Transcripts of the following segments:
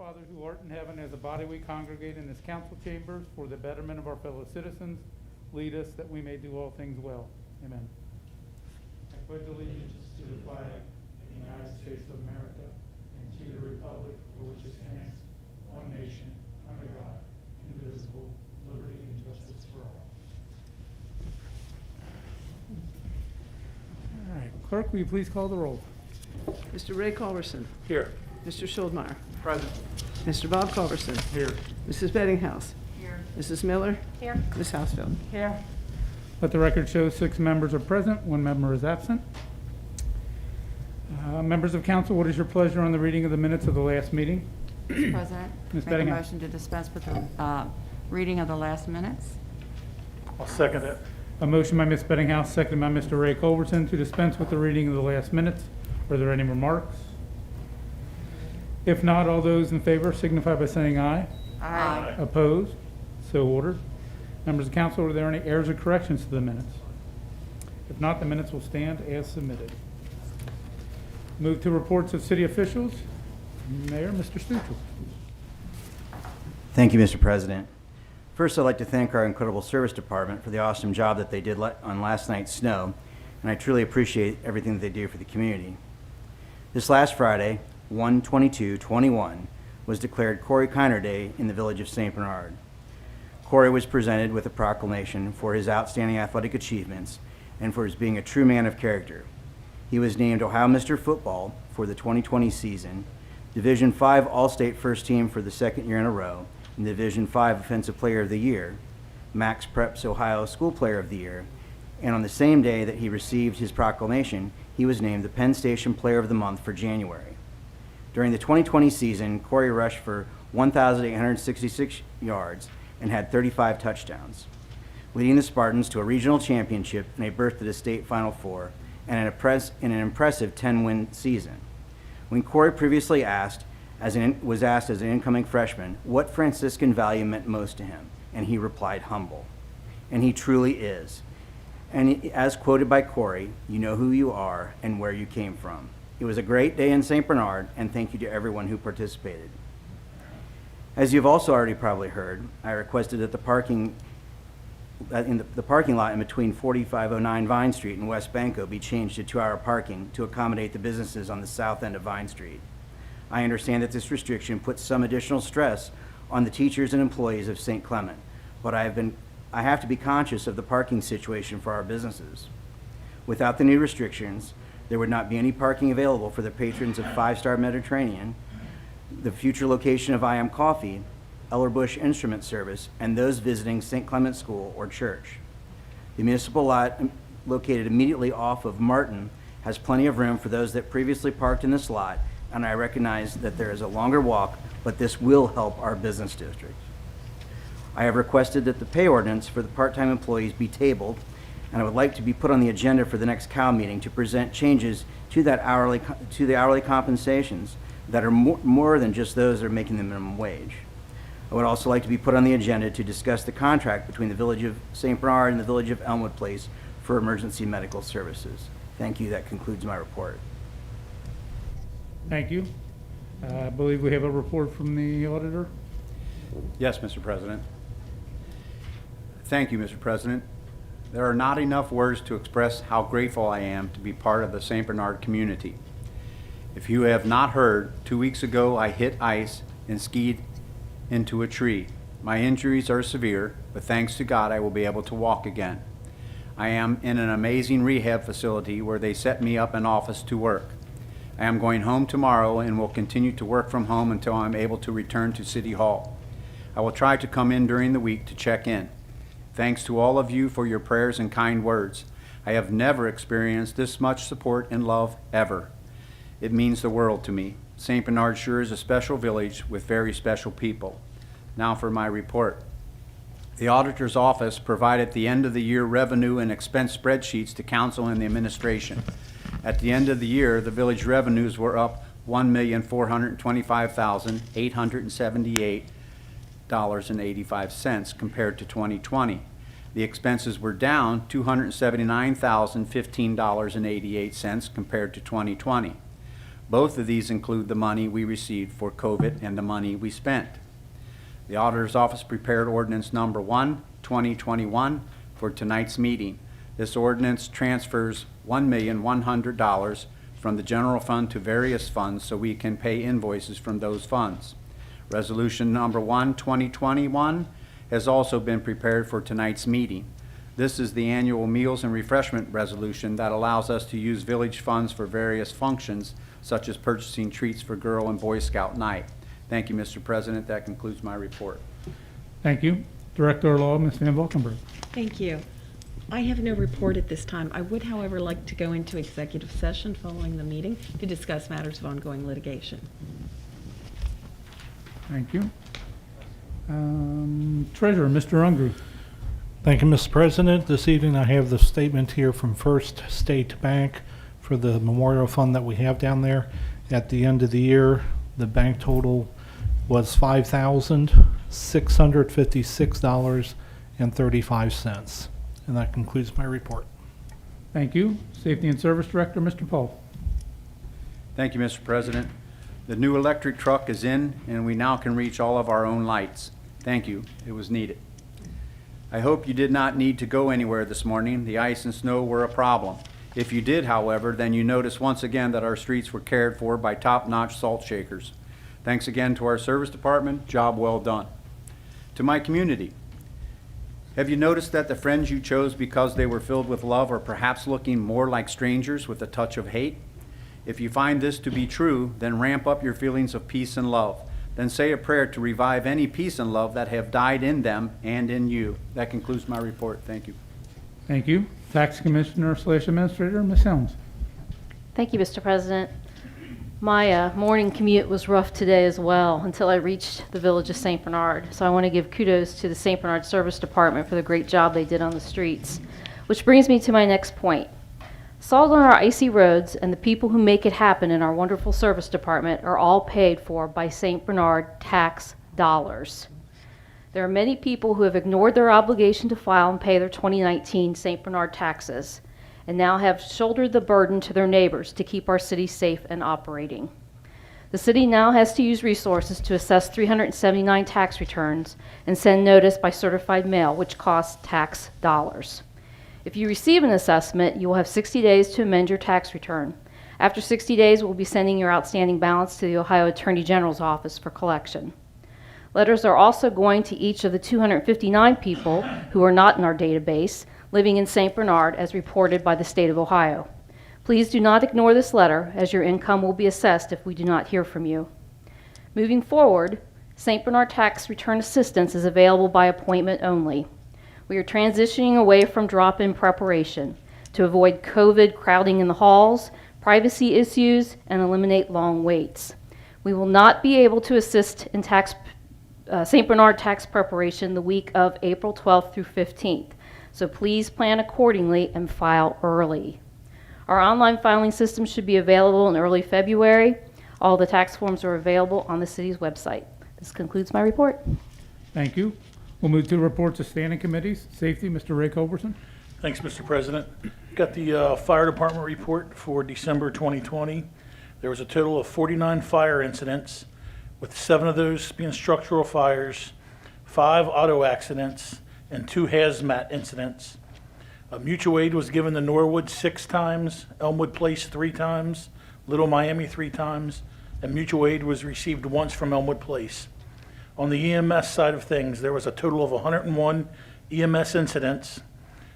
Father who art in heaven, as a body we congregate in this council chambers for the betterment of our fellow citizens. Lead us that we may do all things well. Amen. I pledge allegiance to the flag of the United States of America and to the republic for which it stands, one nation, under God, indivisible, liberty and justice for all. All right, clerk, will you please call the roll? Mr. Ray Culverson. Here. Mr. Schuldmeyer. Present. Mr. Bob Culverson. Here. Mrs. Beddinghouse. Here. Mrs. Miller. Here. Ms. Housfield. Here. Let the record show 6 members are present, 1 member is absent. Members of council, what is your pleasure on the reading of the minutes of the last meeting? Mr. President, Ms. make a Beddingham. motion to dispense with the reading of the last minutes. I'll second it. A motion by Ms. Beddinghouse, seconded by Mr. Ray Culverson to dispense with the reading of the last minutes. Are there any remarks? If not, all those in favor signify by saying aye. Aye. Opposed? So ordered. Members of council, are there any errors or corrections to the minutes? If not, the minutes will stand as submitted. Move to reports of city officials. Mayor, Mr. Stuchel. Thank you, Mr. President. First, I'd like to thank our incredible service department for the awesome job that they did on last night's snow, and I truly appreciate everything that they do for the community. This last Friday, 1/22/21, was declared Corey Kiner Day in the village of St. Bernard. Corey was presented with a proclamation for his outstanding athletic achievements and for his being a true man of character. He was named Ohio Mr. Football for the 2020 season, Division V All-State First Team for the 2nd year in a row, and Division V Offensive Player of the Year, Max Prep's Ohio School Player of the Year, and on the same day that he received his proclamation, he was named the Penn Station Player of the Month for January. During the 2020 season, Corey rushed for 1,866 yards and had 35 touchdowns, leading the Spartans to a regional championship and a berth to the state Final Four and an impressive 10-win season. When Corey previously was asked as an incoming freshman what Franciscan value meant most to him, and he replied, humble. And he truly is. And as quoted by Corey, you know who you are and where you came from. It was a great day in St. Bernard, and thank you to everyone who participated. As you've also already probably heard, I requested that the parking lot in between 4509 Vine Street and West Banco be changed to 2-hour parking to accommodate the businesses on the south end of Vine Street. I understand that this restriction puts some additional stress on the teachers and employees of St. Clement, but I have to be conscious of the parking situation for our businesses. Without the new restrictions, there would not be any parking available for the patrons of 5-Star Mediterranean, the future location of I Am Coffee, Ellerbush Instrument Service, and those visiting St. Clement School or church. The municipal lot located immediately off of Martin has plenty of room for those that previously parked in this lot, and I recognize that there is a longer walk, but this will help our business district. I have requested that the pay ordinance for the part-time employees be tabled, and I would like to be put on the agenda for the next COW meeting to present changes to the hourly compensations that are more than just those that are making the minimum wage. I would also like to be put on the agenda to discuss the contract between the Village of St. Bernard and the Village of Elmwood Place for emergency medical services. Thank you. That concludes my report. Thank you. I believe we have a report from the auditor. Yes, Mr. President. Thank you, Mr. President. There are not enough words to express how grateful I am to be part of the St. Bernard community. If you have not heard, 2 weeks ago I hit ice and skied into a tree. My injuries are severe, but thanks to God I will be able to walk again. I am in an amazing rehab facility where they set me up an office to work. I am going home tomorrow and will continue to work from home until I'm able to return to City Hall. I will try to come in during the week to check in. Thanks to all of you for your prayers and kind words. I have never experienced this much support and love ever. It means the world to me. St. Bernard sure is a special village with very special people. Now for my report. The auditor's office provided the end of the year revenue and expense spreadsheets to council and the administration. At the end of the year, the village revenues were up $1,425,878.85 compared to 2020. The expenses were down $279,015.88 compared to 2020. Both of these include the money we received for COVID and the money we spent. The Auditor's Office prepared ordinance number 1, 2021 for tonight's meeting. This ordinance transfers $1,100,000 from the general fund to various funds so we can pay invoices from those funds. Resolution number 1, 2021 has also been prepared for tonight's meeting. This is the annual meals and refreshment resolution that allows us to use village funds for various functions, such as purchasing treats for Girl and Boy Scout night. Thank you, Mr. President. That concludes my report. Thank you. Director of Law, Ms. Van Valkenburg. Thank you. I have no report at this time. I would, however, like to go into executive session following the meeting to discuss matters of ongoing litigation. Thank you. Treasurer, Mr. Ungery. Thank you, Mr. President. This evening I have the statement here from First State Bank for the memorial fund that we have down there. At the end of the year, the bank total was $5,656.35. And that concludes my report. Thank you. Safety and Service Director, Mr. Paul. Thank you, Mr. President. The new electric truck is in, and we now can reach all of our own lights. Thank you. It was needed. I hope you did not need to go anywhere this morning. The ice and snow were a problem. If you did, however, then you notice once again that our streets were cared for by top-notch salt shakers. Thanks again to our service department. Job well done. To my community, have you noticed that the friends you chose because they were filled with love are perhaps looking more like strangers with a touch of hate? If you find this to be true, then ramp up your feelings of peace and love. Then say a prayer to revive any peace and love that have died in them and in you. That concludes my report. Thank you. Thank you. Tax Commissioner / Administrator, Ms. Helms. Thank you, Mr. President. My morning commute was rough today as well until I reached the village of St. Bernard. So I want to give kudos to the St. Bernard Service Department for the great job they did on the streets. Which brings me to my next point. Salt on our icy roads and the people who make it happen in our wonderful service department are all paid for by St. Bernard tax dollars. There are many people who have ignored their obligation to file and pay their 2019 St. Bernard taxes and now have shouldered the burden to their neighbors to keep our city safe and operating. The city now has to use resources to assess 379 tax returns and send notice by certified mail, which costs tax dollars. If you receive an assessment, you will have 60 days to amend your tax return. After 60 days, we'll be sending your outstanding balance to the Ohio Attorney General's office for collection. Letters are also going to each of the 259 people who are not in our database living in St. Bernard as reported by the state of Ohio. Please do not ignore this letter, as your income will be assessed if we do not hear from you. Moving forward, St. Bernard tax return assistance is available by appointment only. We are transitioning away from drop-in preparation to avoid COVID crowding in the halls, privacy issues, and eliminate long waits. We will not be able to assist in St. Bernard tax preparation the week of April 12th through 15th, so please plan accordingly and file early. Our online filing system should be available in early February. All the tax forms are available on the city's website. This concludes my report. Thank you. We'll move to reports of standing committees. Safety, Mr. Ray Culberson. Thanks, Mr. President. Got the fire department report for December 2020. There was a total of 49 fire incidents, with 7 of those being structural fires, 5 auto accidents, and 2 hazmat incidents. Mutual aid was given to Norwood 6 times, Elmwood Place 3 times, Little Miami 3 times, and mutual aid was received once from Elmwood Place. On the EMS side of things, there was a total of 101 EMS incidents.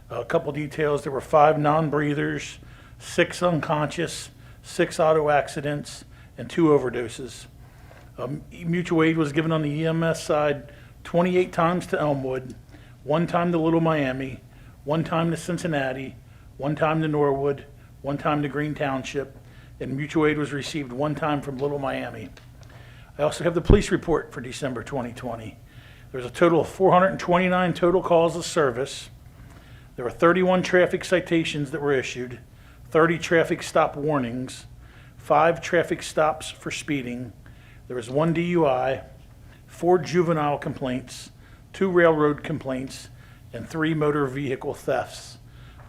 A couple details, there were 5 non-breathers, 6 unconscious, 6 auto accidents, and 2 overdoses. Mutual aid was given on the EMS side 28 times to Elmwood, 1 time to Little Miami, 1 time to Cincinnati, 1 time to Norwood, 1 time to Green Township, and mutual aid was received 1 time from Little Miami. I also have the police report for December 2020. There's a total of 429 total calls of service. There were 31 traffic citations that were issued, 30 traffic stop warnings, 5 traffic stops for speeding. There was 1 DUI, 4 juvenile complaints, 2 railroad complaints, and 3 motor vehicle thefts.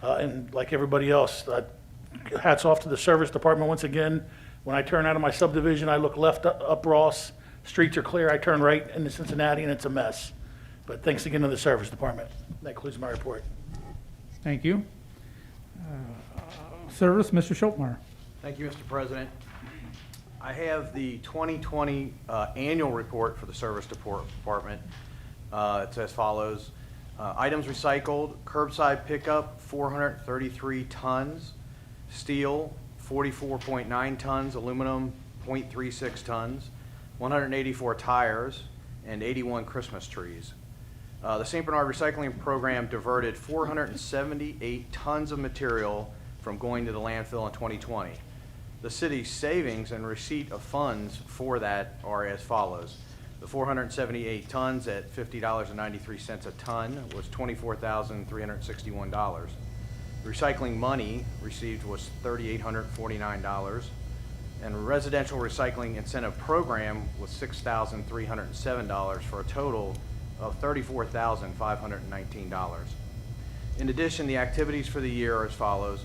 And like everybody else, hats off to the service department once again. When I turn out of my subdivision, I look left up Ross, streets are clear, I turn right into Cincinnati, and it's a mess. But thanks again to the service department. That concludes my report. Thank you. Service, Mr. Schultmeyer. Thank you, Mr. President. I have the 2020 annual report for the Service Department. It's as follows. Items recycled, curbside pickup, 433 tons, steel, 44.9 tons, aluminum, 0.36 tons, 184 tires, and 81 Christmas trees. The St. Bernard Recycling Program diverted 478 tons of material from going to the landfill in 2020. The city's savings and receipt of funds for that are as follows. The 478 tons at $50.93 a ton was $24,361. Recycling money received was $3,849. And residential recycling incentive program was $6,307 for a total of $34,519. In addition, the activities for the year are as follows.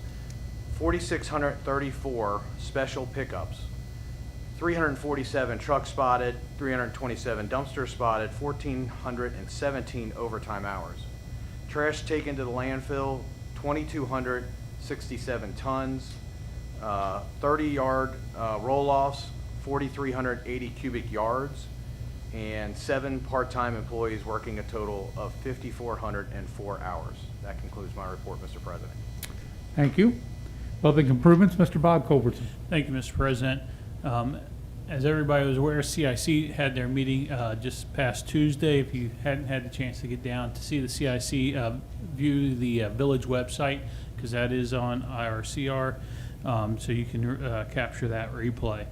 4,634 special pickups, 347 truck spotted, 327 dumpster spotted, 1,417 overtime hours. Trash taken to the landfill, 2,267 tons, 30-yard roll-offs, 4,380 cubic yards, and 7 part-time employees working a total of 5,404 hours. That concludes my report, Mr. President. Thank you. Public improvements, Mr. Bob Culbertson. Thank you, Mr. President. As everybody was aware, CIC had their meeting just past Tuesday. If you hadn't had the chance to get down to see the CIC, view the village website, because that is on IRCR, so you can capture that replay.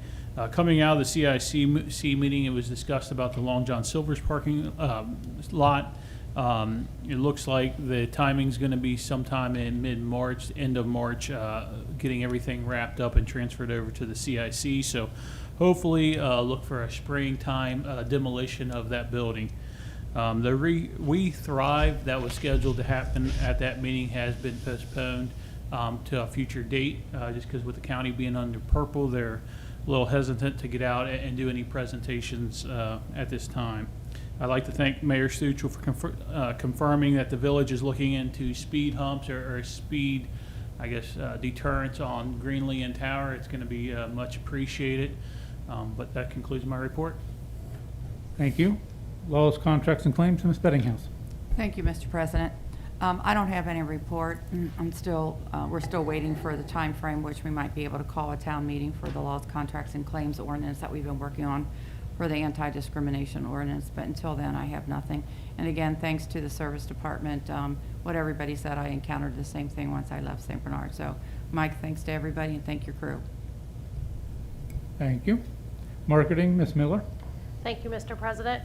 Coming out of the CIC meeting, it was discussed about the Long John Silver's parking lot. It looks like the timing's going to be sometime in mid-March, end of March, getting everything wrapped up and transferred over to the CIC. So hopefully look for a springtime demolition of that building. The We Thrive that was scheduled to happen at that meeting has been postponed to a future date, just because with the county being under purple, they're a little hesitant to get out and do any presentations at this time. I'd like to thank Mayor Stuchel for confirming that the village is looking into speed humps or speed, I guess, deterrence on Greenlee and Tower. It's going to be much appreciated. But that concludes my report. Thank you. Laws, contracts, and claims, Ms. Bettinghouse. Thank you, Mr. President. I don't have any report. We're still waiting for the time frame which we might be able to call a town meeting for the laws, contracts, and claims ordinance that we've been working on for the anti-discrimination ordinance, but until then I have nothing. And again, thanks to the service department. What everybody said, I encountered the same thing once I left St. Bernard. So Mike, thanks to everybody and thank your crew. Thank you. Marketing, Ms. Miller. Thank you, Mr. President.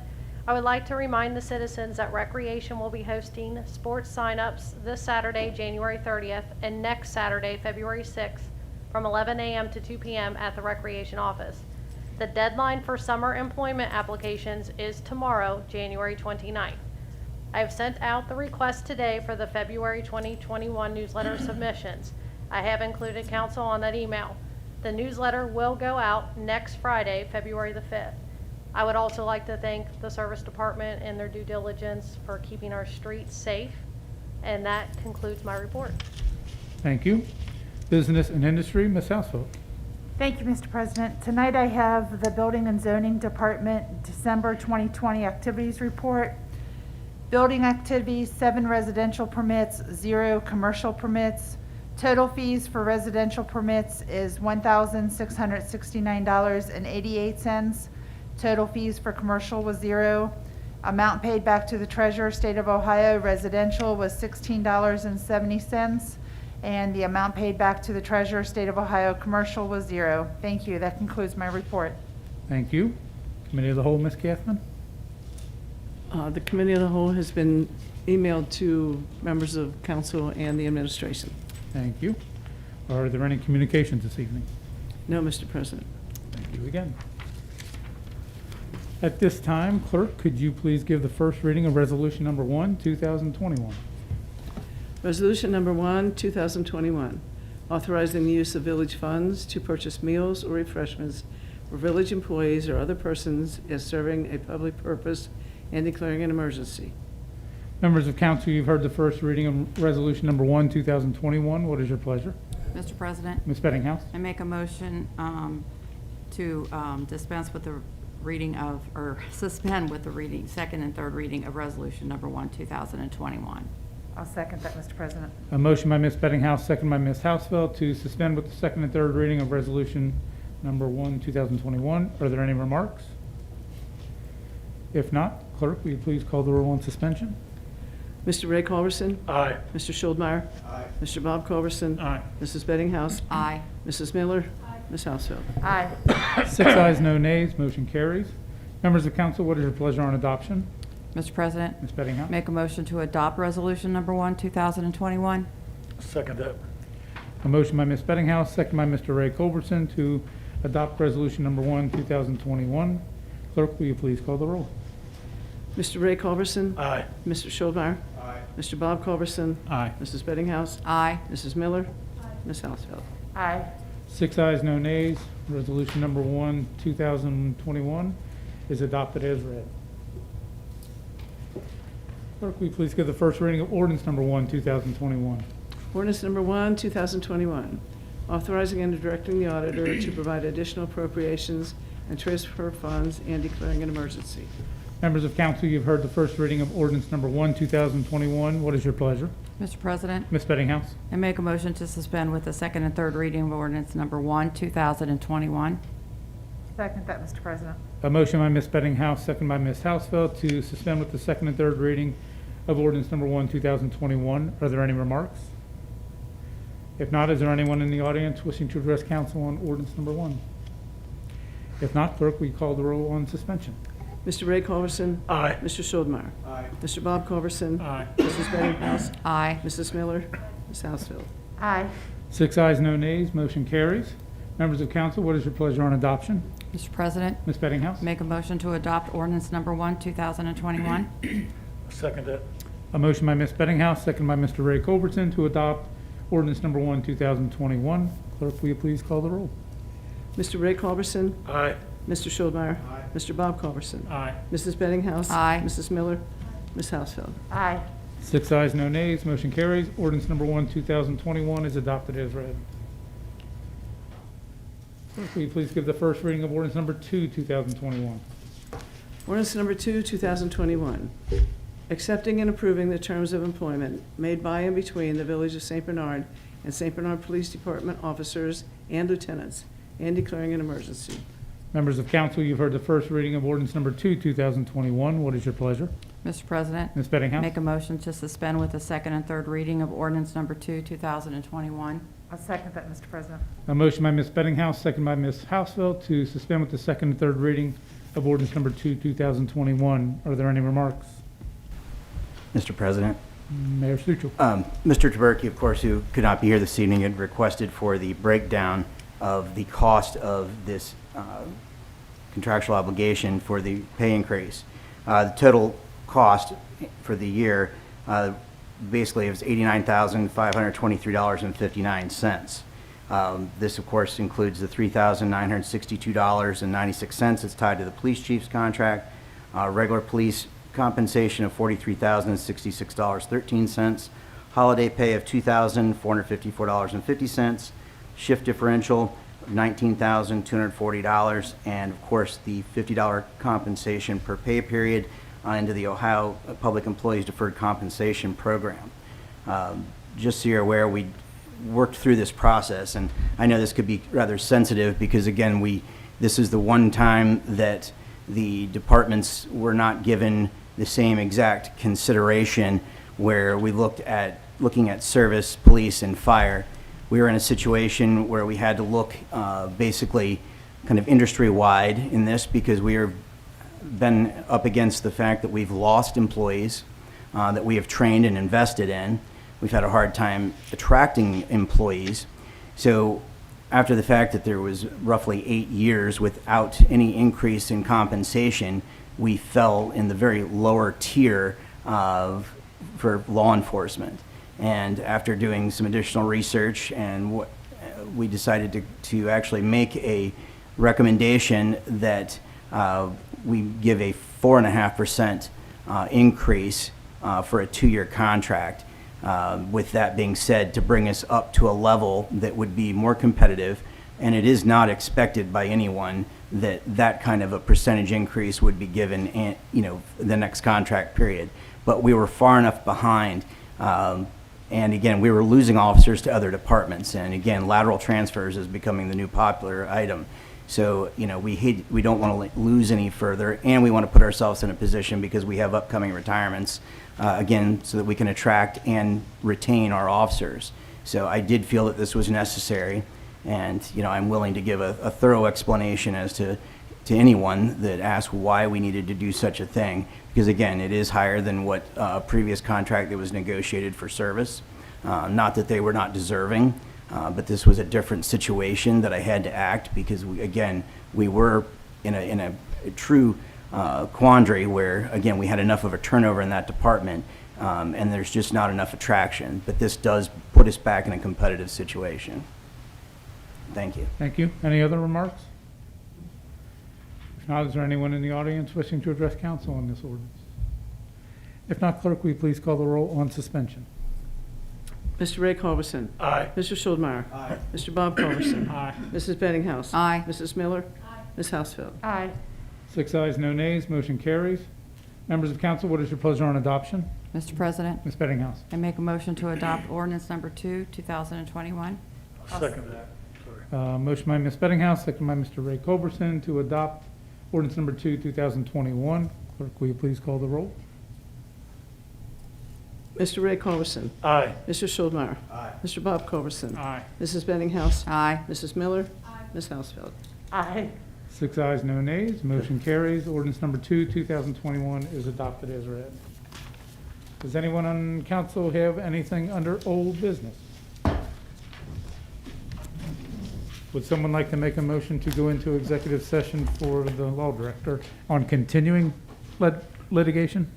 I would like to remind the citizens that Recreation will be hosting sports signups this Saturday, January 30th, and next Saturday, February 6th, from 11 a.m. to 2 p.m. at the Recreation office. The deadline for summer employment applications is tomorrow, January 29th. I have sent out the request today for the February 2021 newsletter submissions. I have included council on that email. The newsletter will go out next Friday, February the 5th. I would also like to thank the service department and their due diligence for keeping our streets safe. And that concludes my report. Thank you. Business and industry, Ms. Housefeld. Thank you, Mr. President. Tonight I have the Building and Zoning Department December 2020 activities report. Building activities, 7 residential permits, 0 commercial permits. Total fees for residential permits is $1,669.88. Total fees for commercial was 0. Amount paid back to the Treasurer, State of Ohio, residential was $16.70. And the amount paid back to the Treasurer, State of Ohio, commercial was 0. Thank you. That concludes my report. Thank you. Committee of the Whole, Ms. Kathman. The Committee of the Whole has been emailed to members of council and the administration. Thank you. Are there any communications this evening? No, Mr. President. Thank you again. At this time, clerk, could you please give the first reading of resolution number 1, 2021? Resolution number 1, 2021. authorizing the use of village funds to purchase meals or refreshments for village employees or other persons as serving a public purpose and declaring an emergency. Members of council, you've heard the first reading of Resolution Number 1, 2021. What is your pleasure? Mr. President, Ms. Bettinghouse? I make a motion to dispense with the reading of, or suspend with the reading, second and third reading of Resolution Number 1, 2021. I'll second that, Mr. President. A motion by Ms. Bettinghouse, second by Ms. Housefeld, to suspend with the second and third reading of Resolution Number 1, 2021. Are there any remarks? If not, clerk, will you please call the roll on suspension? Mr. Ray Culberson? Aye. Mr. Schuldmeyer? Aye. Mr. Bob Culberson? Aye. Mrs. Bettinghouse? Aye. Mrs. Miller? Ms. Housefeld? Aye. 6 ayes, no nays, motion carries. Members of council, what is your pleasure on adoption? Mr. President, Ms. Bettinghouse? make a motion to adopt Resolution Number 1, 2021. Second that. A motion by Ms. Bettinghouse, second by Mr. Ray Culberson, to adopt Resolution Number 1, 2021. Clerk, will you please call the roll? Mr. Ray Culberson? Aye. Mr. Schuldmeyer? Aye. Mr. Bob Culberson? Aye. Mrs. Bettinghouse? Aye. Mrs. Miller? Ms. Housefeld? Aye. 6 ayes, no nays. Resolution Number 1, 2021 is adopted as read. Clerk, will you please give the first reading of Ordinance Number 1, 2021? Ordinance number 1, 2021, authorizing and directing the auditor to provide additional appropriations and transfer funds and declaring an emergency. Members of council, you've heard the first reading of Ordinance Number 1, 2021. What is your pleasure? Mr. President, Ms. Bettinghouse? I make a motion to suspend with the second and third reading of Ordinance Number 1, 2021. Second that, Mr. President. A motion by Ms. Bettinghouse, second by Ms. Housefeld, to suspend with the second and third reading of Ordinance Number 1, 2021. Are there any remarks? If not, is there anyone in the audience wishing to address council on Ordinance Number 1? If not, clerk, will you call the roll on suspension? Mr. Ray Culberson? Aye. Mr. Schuldmeyer? Aye. Mr. Bob Culberson? Aye. Mrs. Bettinghouse? Aye. Mrs. Miller? Ms. Housefeld? Aye. 6 ayes, no nays, motion carries. Members of council, what is your pleasure on adoption? Mr. President, Ms. Bettinghouse? make a motion to adopt Ordinance Number 1, 2021. Second that. A motion by Ms. Bettinghouse, second by Mr. Ray Culberson, to adopt Ordinance Number 1, 2021. Clerk, will you please call the roll? Mr. Ray Culberson? Aye. Mr. Schuldmeyer? Mr. Bob Culberson? Aye. Mrs. Bettinghouse? Aye. Mrs. Miller? Ms. Housefeld? Aye. 6 ayes, no nays, motion carries. Ordinance Number 1, 2021 is adopted as read. Clerk, will you please give the first reading of Ordinance Number 2, 2021? Ordinance number 2, 2021, accepting and approving the terms of employment made by and between the Village of St. Bernard and St. Bernard Police Department officers and lieutenants, and declaring an emergency. Members of council, you've heard the first reading of Ordinance Number 2, 2021. What is your pleasure? Mr. President, Ms. Bettinghouse? make a motion to suspend with the second and third reading of Ordinance Number 2, 2021. I'll second that, Mr. President. A motion by Ms. Bettinghouse, second by Ms. Housefeld, to suspend with the second and third reading of Ordinance Number 2, 2021. Are there any remarks? Mr. President. Mayor Stuchel. Mr. Taberky, of course, who could not be here this evening, had requested for the breakdown of the cost of this contractual obligation for the pay increase. The total cost for the year, basically, it was $89,523.59. This, of course, includes the $3,962.96. It's tied to the police chief's contract, regular police compensation of $43,066.13, holiday pay of $2,454.50, shift differential of $19,240, and of course the $50 compensation per pay period into the Ohio Public Employees Deferred Compensation Program. Just so you're aware, we worked through this process, and I know this could be rather sensitive because, again, this is the one time that the departments were not given the same exact consideration where we looking at service, police, and fire. We were in a situation where we had to look basically kind of industry-wide in this because we have been up against the fact that we've lost employees that we have trained and invested in. We've had a hard time attracting employees. So after the fact that there was roughly 8 years without any increase in compensation, we fell in the very lower tier for law enforcement. And after doing some additional research, and we decided to actually make a recommendation that we give a 4.5% increase for a 2-year contract. With that being said, to bring us up to a level that would be more competitive, and it is not expected by anyone that that kind of a percentage increase would be given, the next contract period. But we were far enough behind, and again, we were losing officers to other departments, and again, lateral transfers is becoming the new popular item. So, we don't want to lose any further, and we want to put ourselves in a position, because we have upcoming retirements, again, so that we can attract and retain our officers. So I did feel that this was necessary, and, I'm willing to give a thorough explanation as to anyone that asks why we needed to do such a thing, because again, it is higher than what previous contract that was negotiated for service. Not that they were not deserving, but this was a different situation that I had to act, because we were in a true quandary where, again, we had enough of a turnover in that department, and there's just not enough attraction. But this does put us back in a competitive situation. Thank you. Thank you. Any other remarks? If not, is there anyone in the audience wishing to address council on this ordinance? If not, clerk, will you please call the roll on suspension? Mr. Ray Culberson. Aye. Mr. Schuldmeyer. Aye. Mr. Bob Culberson. Aye. Mrs. Bettinghouse. Aye. Mrs. Miller. Ms. Housefeld. Aye. 6 ayes, no nays, motion carries. Members of council, what is your pleasure on adoption? Mr. President, Ms. Bettinghouse. I make a motion to adopt ordinance number 2, 2021. I'll second that. Sorry. Motion by Ms. Bettinghouse, second by Mr. Ray Culberson to adopt ordinance number 2, 2021. Clerk, will you please call the roll? Mr. Ray Culberson. Aye. Mr. Schuldmeyer. Aye. Mr. Bob Culberson. Aye. Mrs. Bettinghouse. Aye. Mrs. Miller. Ms. Housefeld. Aye. 6 ayes, no nays, motion carries. Ordinance number 2, 2021 is adopted as read. Does anyone on council have anything under old business? Would someone like to make a motion to go into executive session for the law director on continuing litigation?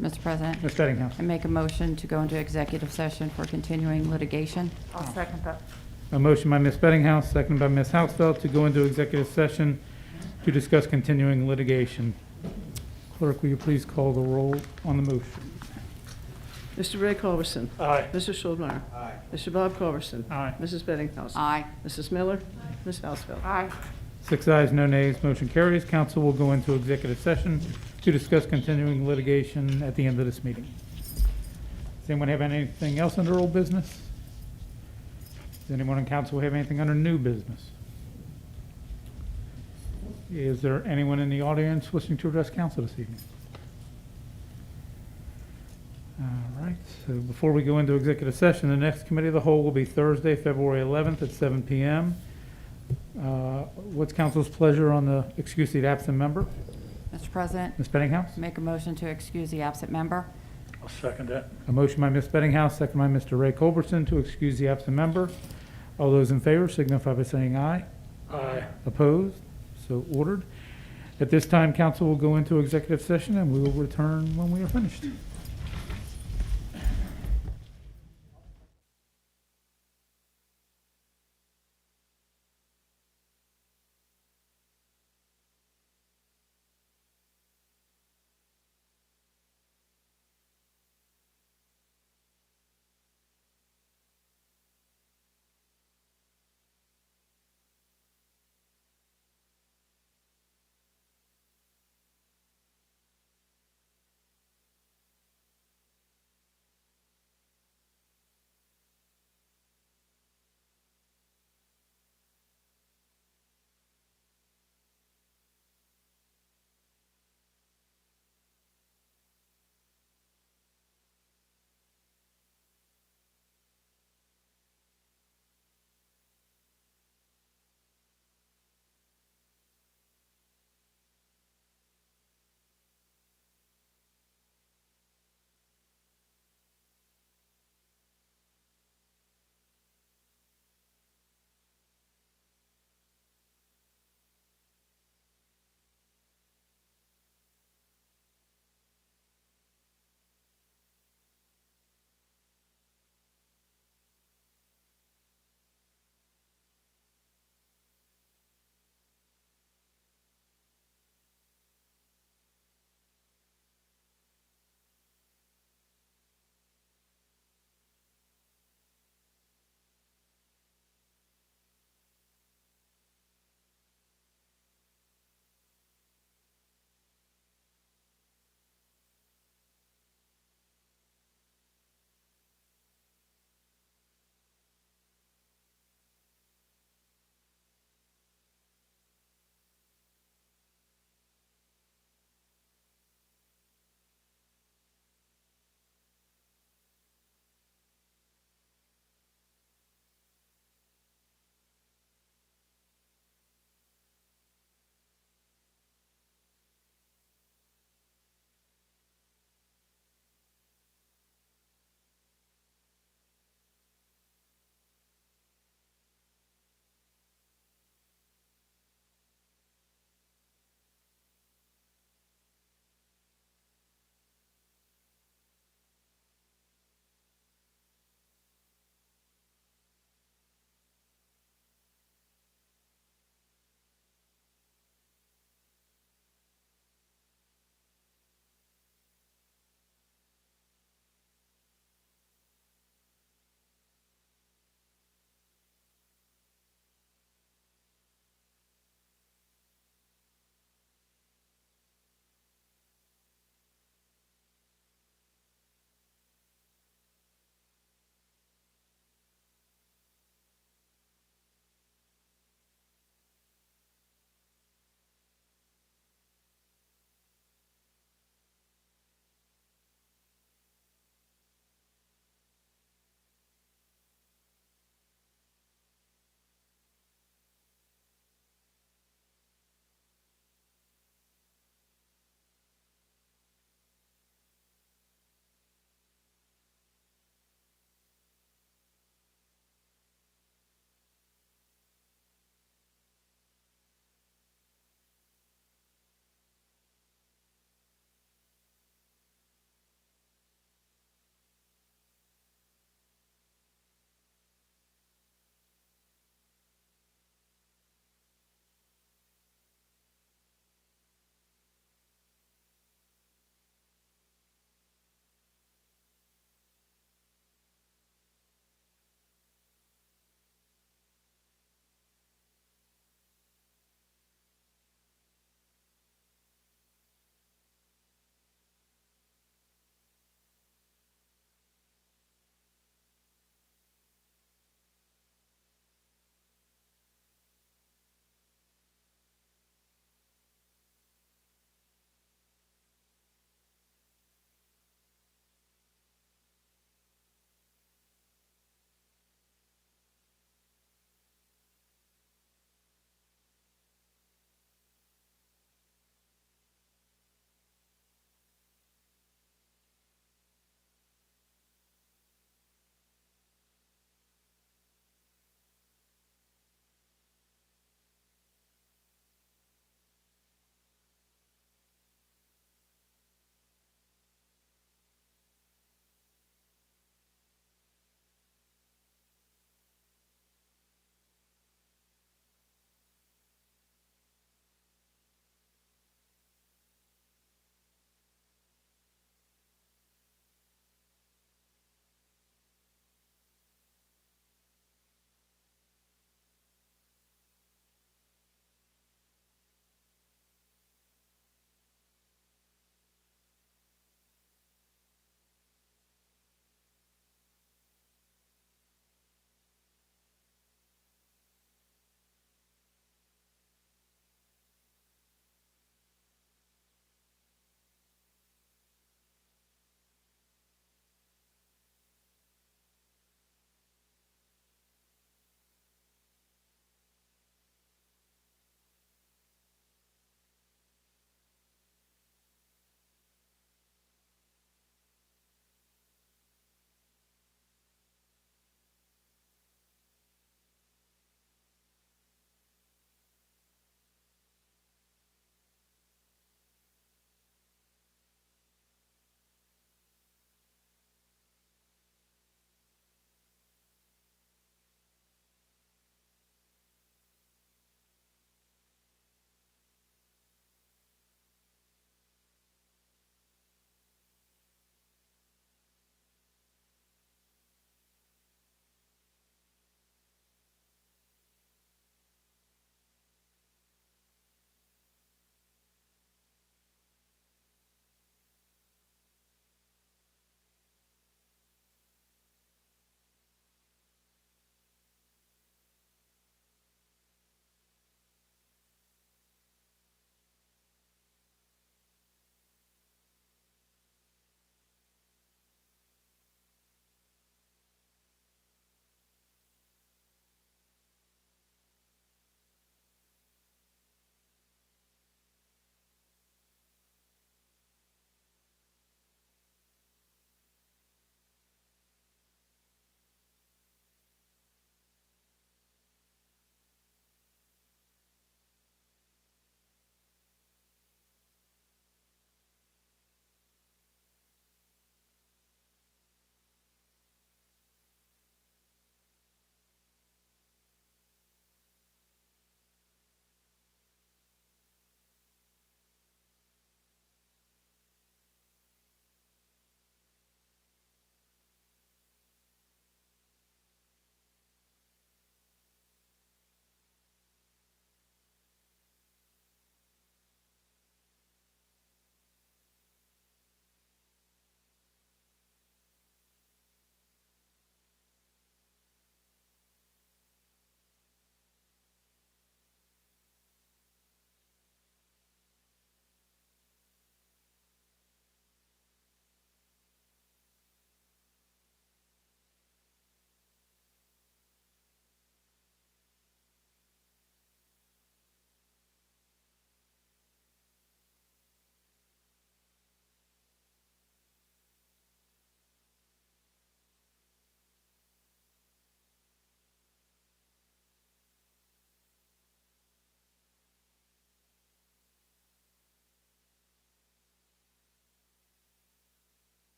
Mr. President, Ms. Bettinghouse. I make a motion to go into executive session for continuing litigation. I'll second that. A motion by Ms. Bettinghouse, seconded by Ms. Housefeld to go into executive session to discuss continuing litigation. Clerk, will you please call the roll on the motion? Mr. Ray Culberson. Aye. Mr. Schuldmeyer. Aye. Mr. Bob Culberson. Aye. Mrs. Bettinghouse. Aye. Mrs. Miller. Ms. Housefeld. Aye. 6 ayes, no nays, motion carries. Council will go into executive session to discuss continuing litigation at the end of this meeting. Does anyone have anything else under old business? Does anyone on council have anything under new business? Is there anyone in the audience wishing to address council this evening? All right, so before we go into executive session, the next committee of the whole will be Thursday, February 11th at 7 p.m. What's council's pleasure on the excuse the absent member? Mr. President, Ms. Bettinghouse? make a motion to excuse the absent member. I'll second that. A motion by Ms. Bettinghouse, second by Mr. Ray Culberson to excuse the absent member. All those in favor signify by saying aye. Aye. Opposed? So ordered. At this time, council will go into executive session, and we will return when we are finished.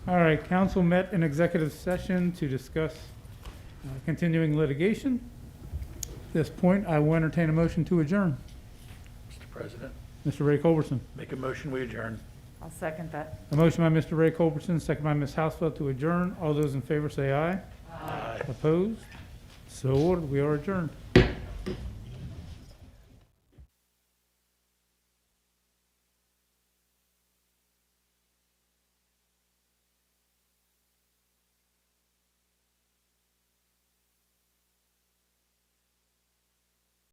All right, council met in executive session to discuss continuing litigation. At this point, I will entertain a motion to adjourn. Mr. President, Mr. Ray Culberson. make a motion, we adjourn. I'll second that. A motion by Mr. Ray Culberson, second by Ms. Housefeld to adjourn. All those in favor say aye. Aye. Opposed? So ordered. We are adjourned.